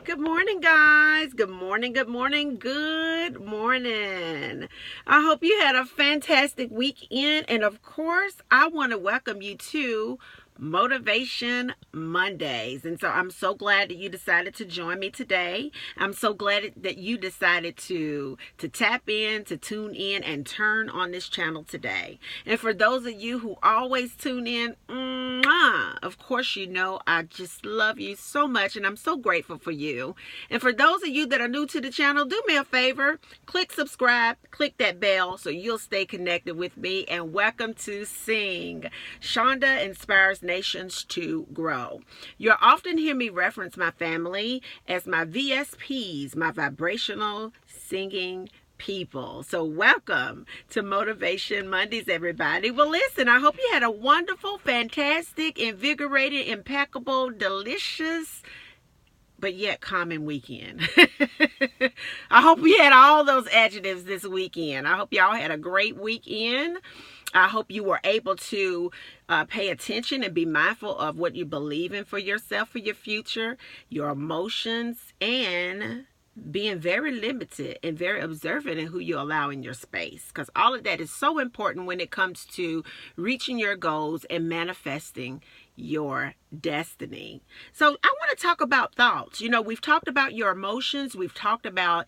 Good morning, guys. Good morning, good morning, good morning. I hope you had a fantastic weekend. And of course, I want to welcome you to Motivation Mondays. And so I'm so glad that you decided to join me today. I'm so glad that you decided to tap in, to tune in, and turn on this channel today. And for those of you who always tune in, of course, you know I just love you so much, and I'm so grateful for you. And for those of you that are new to the channel, do me a favor, click subscribe, click that bell so you'll stay connected with me. And welcome to Sing. Shonda inspires nations to grow. You'll often hear me reference my family as my VSPs, my vibrational singing people. So welcome to Motivation Mondays, everybody. Well, listen, I hope you had a wonderful, fantastic, invigorating, impeccable, delicious, but yet common weekend. I hope you had all those adjectives this weekend. I hope y'all had a great weekend. I hope you were able to pay attention and be mindful of what you believe in for yourself, for your future, your emotions, and being very limited and very observant in who you allow in your space, because all of that is so important when it comes to reaching your goals and manifesting your destiny. So I want to talk about thoughts. You know, we've talked about your emotions, we've talked about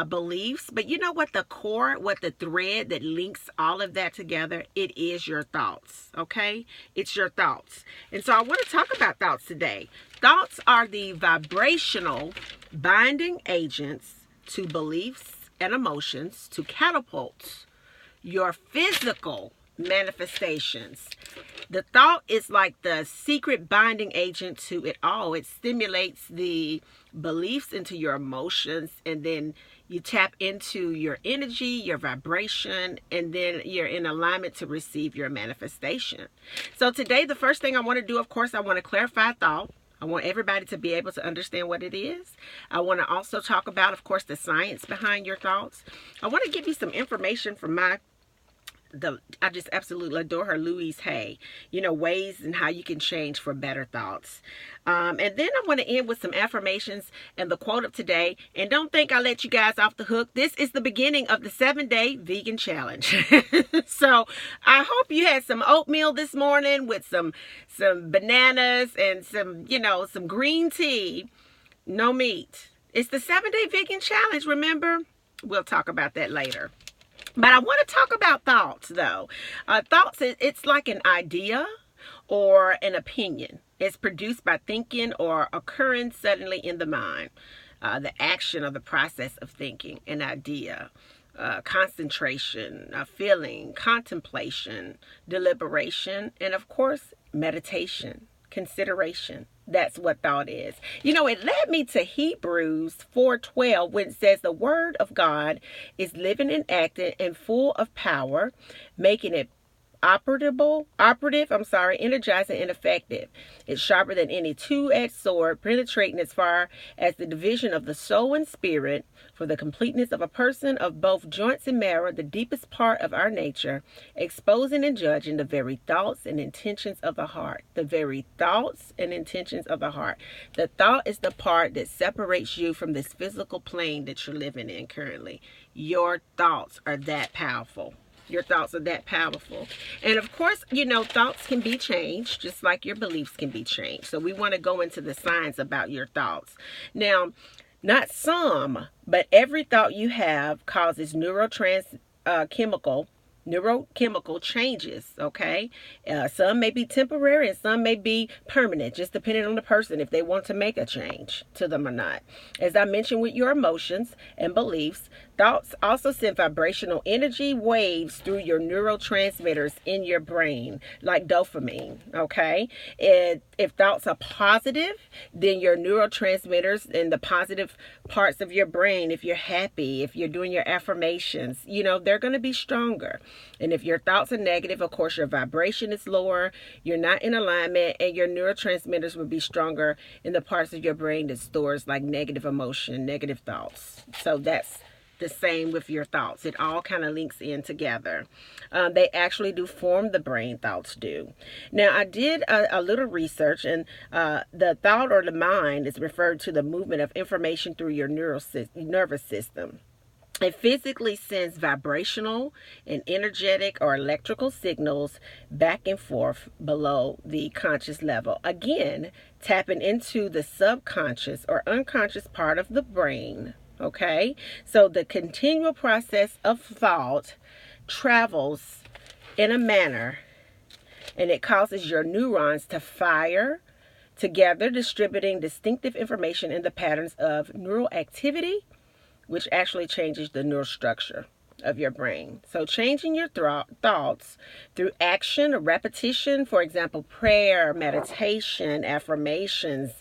beliefs, but you know what the core, what the thread that links all of that together, it is your thoughts. Okay, it's your thoughts. And so I want to talk about thoughts today. Thoughts are the vibrational binding agents to beliefs and emotions to catapult your physical manifestations. The thought is like the secret binding agent to it all. It stimulates the beliefs into your emotions, and then you tap into your energy, your vibration, and then you're in alignment to receive your manifestation. So today, the first thing I want to do, of course, I want to clarify thought. I want everybody to be able to understand what it is. I want to also talk about, of course, the science behind your thoughts. I want to give you some information from I just absolutely adore her, Louise Hay, you know, ways and how you can change for better thoughts. And then I want to end with some affirmations and the quote of today. And don't think I let you guys off the hook. This is the beginning of the 7-day vegan challenge. So I hope you had some oatmeal this morning with some bananas and some green tea, no meat. It's the 7-day vegan challenge, remember? We'll talk about that later. But I want to talk about thoughts, though. Thoughts, it's like an idea or an opinion. It's produced by thinking or occurring suddenly in the mind. The action or the process of thinking, an idea, concentration, a feeling, contemplation, deliberation, and of course, meditation, consideration. That's what thought is. You know, it led me to Hebrews 4:12 when it says the word of God is living and active and full of power, making it energizing and effective. It's sharper than any two-edged sword, penetrating as far as the division of the soul and spirit, for the completeness of a person, of both joints and marrow, the deepest part of our nature, exposing and judging the very thoughts and intentions of the heart. The very thoughts and intentions of the heart. The thought is the part that separates you from this physical plane that you're living in currently. Your thoughts are that powerful. Your thoughts are that powerful. And of course, you know, thoughts can be changed, just like your beliefs can be changed. So we want to go into the science about your thoughts. Now, not some, but every thought you have causes neurochemical changes, okay? Some may be temporary and some may be permanent, just depending on the person, if they want to make a change to them or not. As I mentioned with your emotions and beliefs, thoughts also send vibrational energy waves through your neurotransmitters in your brain, like dopamine, okay? And if thoughts are positive, then your neurotransmitters and the positive parts of your brain, if you're happy, if you're doing your affirmations, you know, they're going to be stronger. And if your thoughts are negative, of course, your vibration is lower, you're not in alignment, and your neurotransmitters will be stronger in the parts of your brain that stores like negative emotion, negative thoughts. So that's the same with your thoughts. It all kind of links in together. They actually do form the brain, thoughts do. Now, I did a little research, and the thought or the mind is referred to the movement of information through your nervous system. It physically sends vibrational and energetic or electrical signals back and forth below the conscious level. Again, tapping into the subconscious or unconscious part of the brain. Okay, so the continual process of thought travels in a manner, and it causes your neurons to fire together, distributing distinctive information in the patterns of neural activity, which actually changes the neural structure of your brain. So changing your thoughts through action or repetition, for example, prayer, meditation, affirmations,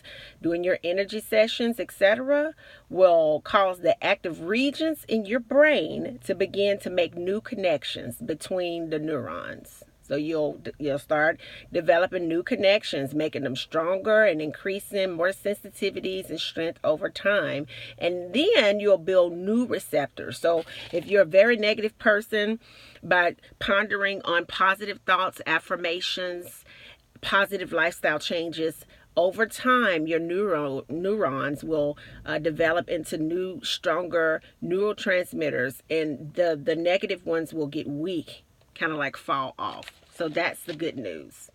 doing your energy sessions, etc., will cause the active regions in your brain to begin to make new connections between the neurons. So you'll start developing new connections, making them stronger and increasing more sensitivities and strength over time. And then you'll build new receptors. So if you're a very negative person, by pondering on positive thoughts, affirmations, positive lifestyle changes, over time, your neurons will develop into new, stronger neurotransmitters, and the negative ones will get weak, kind of like fall off. So that's the good news.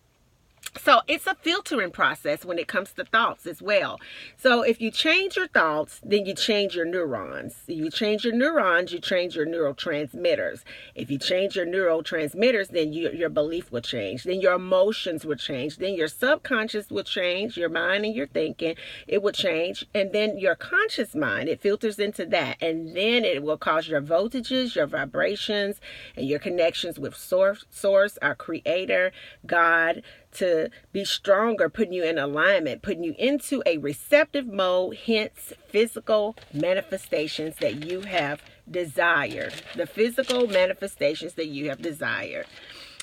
So it's a filtering process when it comes to thoughts as well. So if you change your thoughts, then you change your neurons. If you change your neurons, you change your neurotransmitters. If you change your neurotransmitters, then your belief will change. Then your emotions will change. Then your subconscious will change. Your mind and your thinking, it will change. And then your conscious mind, it filters into that. And then it will cause your voltages, your vibrations, and your connections with source, our creator, God, to be stronger, putting you in alignment, putting you into a receptive mode, hence physical manifestations that you have desired. The physical manifestations that you have desired.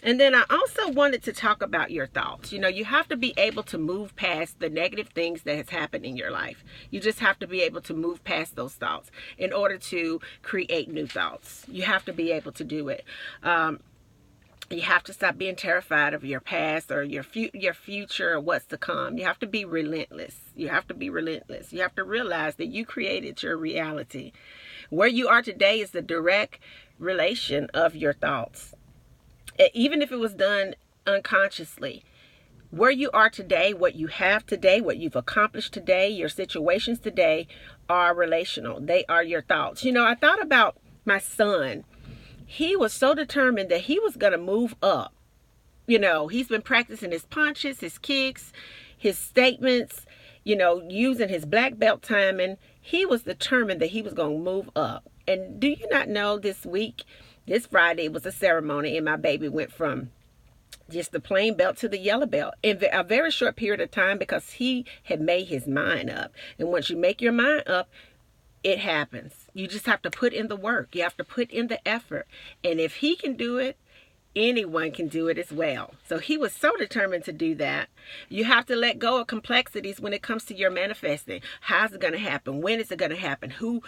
And then I also wanted to talk about your thoughts. You know, you have to be able to move past the negative things that has happened in your life. You just have to be able to move past those thoughts in order to create new thoughts. You have to be able to do it. You have to stop being terrified of your past or your future or what's to come. You have to be relentless. You have to be relentless. You have to realize that you created your reality. Where you are today is the direct relation of your thoughts. Even if it was done unconsciously, where you are today, what you have today, what you've accomplished today, your situations today are relational. They are your thoughts. You know, I thought about my son. He was so determined that he was going to move up. You know, he's been practicing his punches, his kicks, his statements, you know, using his black belt timing. He was determined that he was going to move up. And do you not know, this Friday was a ceremony, and my baby went from just the plain belt to the yellow belt in a very short period of time, because he had made his mind up. And once you make your mind up, it happens. You just have to put in the work. You have to put in the effort. And if he can do it, anyone can do it as well. So he was so determined to do that. You have to let go of complexities when it comes to your manifesting. How's it going to happen? When is it going to happen? Who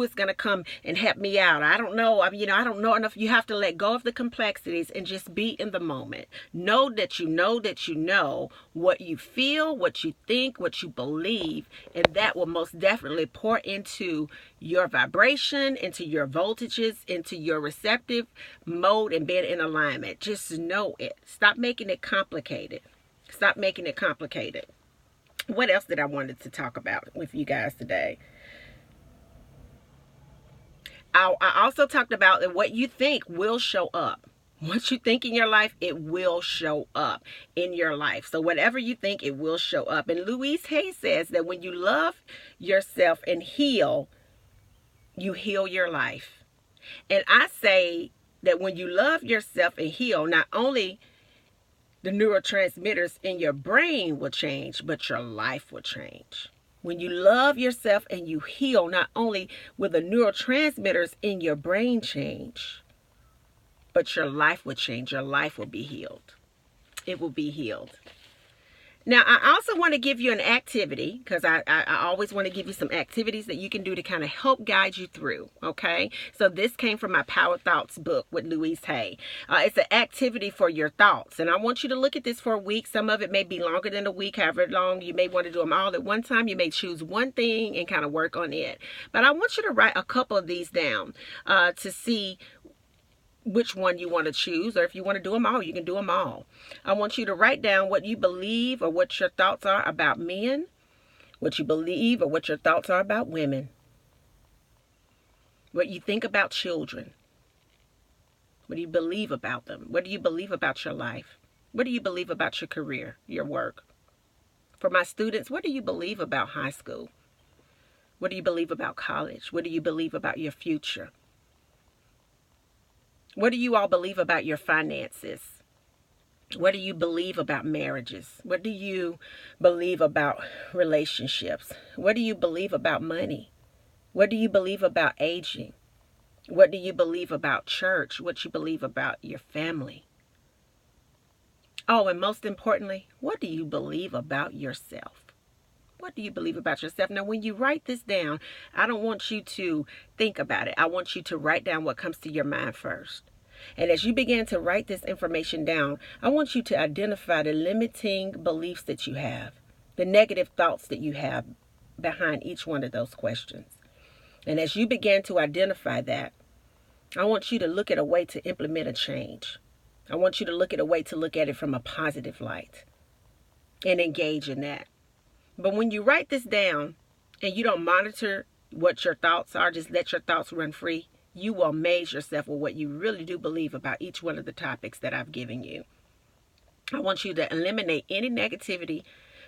is going to come and help me out? I don't know. I don't know enough. You have to let go of the complexities and just be in the moment. Know that you know what you feel, what you think, what you believe, and that will most definitely pour into your vibration, into your voltages, into your receptive mode, and being in alignment. Just know it. Stop making it complicated. Stop making it complicated. What else did I wanted to talk about with you guys today? I also talked about that what you think will show up. What you think in your life, it will show up in your life. So whatever you think, it will show up. And Louise Hay says that when you love yourself and heal, you heal your life. And I say that when you love yourself and heal, not only the neurotransmitters in your brain will change, but your life will change. When you love yourself and you heal, not only will the neurotransmitters in your brain change, but your life will change. Your life will be healed. It will be healed. Now, I also want to give you an activity, because I always want to give you some activities that you can do to kind of help guide you through, okay? So this came from my Power Thoughts book with Louise Hay. It's an activity for your thoughts, and I want you to look at this for a week. Some of it may be longer than a week, however long. You may want to do them all at one time. You may choose one thing and kind of work on it. But I want you to write a couple of these down to see which one you want to choose, or if you want to do them all, you can do them all. I want you to write down what you believe or what your thoughts are about men, what you believe or what your thoughts are about women, what you think about children, what do you believe about them, what do you believe about your life, what do you believe about your career, your work. For my students, what do you believe about high school? What do you believe about college? What do you believe about your future? What do you all believe about your finances? What do you believe about marriages? What do you believe about relationships? What do you believe about money? What do you believe about aging? What do you believe about church? What do you believe about your family? Oh, and most importantly, what do you believe about yourself? What do you believe about yourself? Now, when you write this down, I don't want you to think about it. I want you to write down what comes to your mind first. And as you begin to write this information down, I want you to identify the limiting beliefs that you have, the negative thoughts that you have behind each one of those questions. And as you begin to identify that, I want you to look at a way to implement a change. I want you to look at a way to look at it from a positive light and engage in that. But when you write this down and you don't monitor what your thoughts are, just let your thoughts run free, you will amaze yourself with what you really do believe about each one of the topics that I've given you. I want you to eliminate any negativity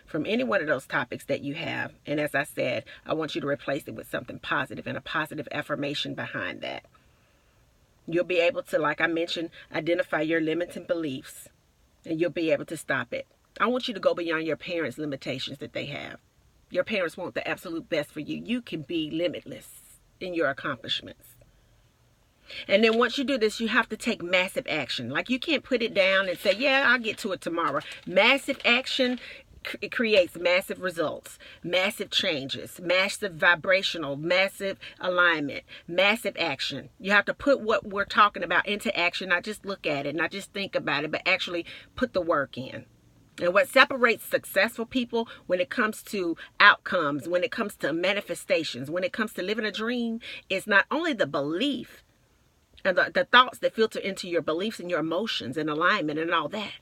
from any one of those topics that you have. And as I said, I want you to replace it with something positive and a positive affirmation behind that. You'll be able to, like I mentioned, identify your limiting beliefs, and you'll be able to stop it. I want you to go beyond your parents' limitations that they have. Your parents want the absolute best for you. You can be limitless in your accomplishments. And then once you do this, you have to take massive action. Like, you can't put it down and say, yeah, I'll get to it tomorrow. Massive action creates massive results, massive changes, massive vibrational, massive alignment, massive action. You have to put what we're talking about into action, not just look at it, not just think about it, but actually put the work in. And what separates successful people when it comes to outcomes, when it comes to manifestations, when it comes to living a dream, is not only the belief and the thoughts that filter into your beliefs and your emotions and alignment and all that,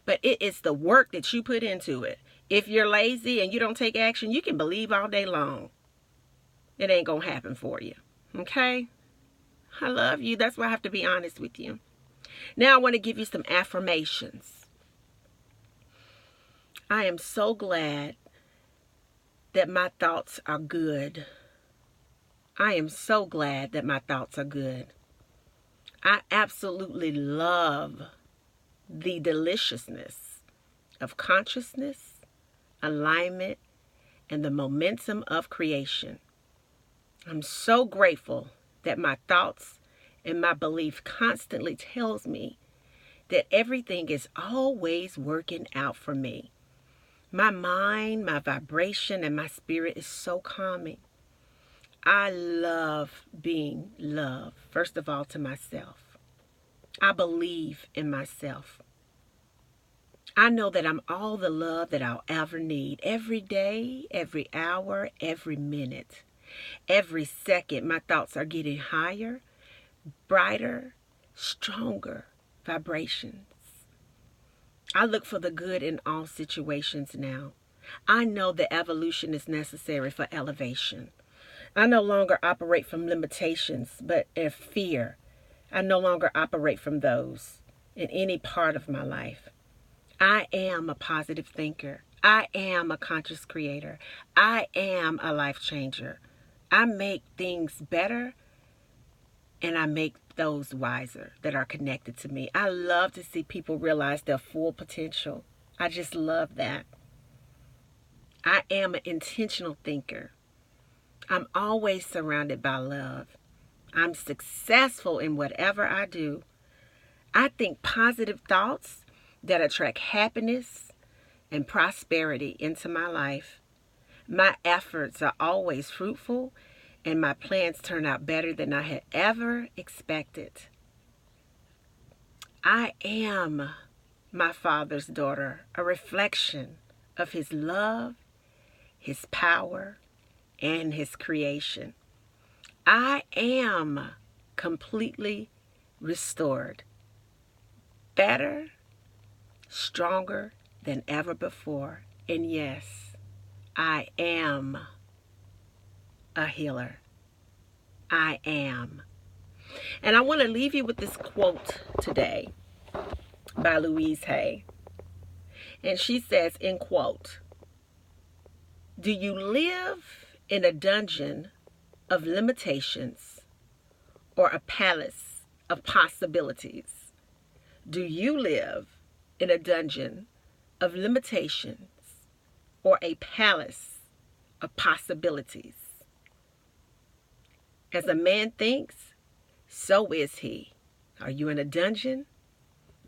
but it is the work that you put into it. If you're lazy and you don't take action, you can believe all day long. It ain't going to happen for you. Okay? I love you. That's why I have to be honest with you. Now I want to give you some affirmations. I am so glad that my thoughts are good. I am so glad that my thoughts are good. I absolutely love the deliciousness of consciousness, alignment, and the momentum of creation. I'm so grateful that my thoughts and my belief constantly tells me that everything is always working out for me. My mind, my vibration, and my spirit is so calming. I love being love, first of all, to myself. I believe in myself. I know that I'm all the love that I'll ever need. Every day, every hour, every minute, every second, my thoughts are getting higher, brighter, stronger vibrations. I look for the good in all situations now. I know that evolution is necessary for elevation. I no longer operate from limitations, but in fear. I no longer operate from those in any part of my life. I am a positive thinker. I am a conscious creator. I am a life changer. I make things better, and I make those wiser that are connected to me. I love to see people realize their full potential. I just love that. I am an intentional thinker. I'm always surrounded by love. I'm successful in whatever I do. I think positive thoughts that attract happiness, and prosperity into my life. My efforts are always fruitful, and my plans turn out better than I had ever expected. I am my Father's daughter, a reflection of His love, His power, and His creation. I am completely restored, better, stronger than ever before. And yes, I am a healer. I am. And I want to leave you with this quote today by Louise Hay. And she says, in quote, "Do you live in a dungeon of limitations or a palace of possibilities? Do you live in a dungeon of limitations or a palace of possibilities? As a man thinks, so is he." Are you in a dungeon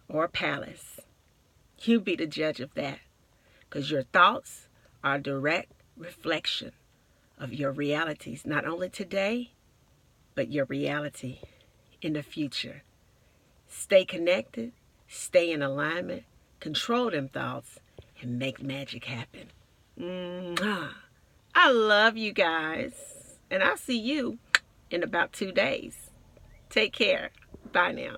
or a palace? You be the judge of that, because your thoughts are a direct reflection of your realities, not only today, but your reality in the future. Stay connected, stay in alignment, control them thoughts, and make magic happen. I love you guys, and I'll see you in about 2 days. Take care. Bye now.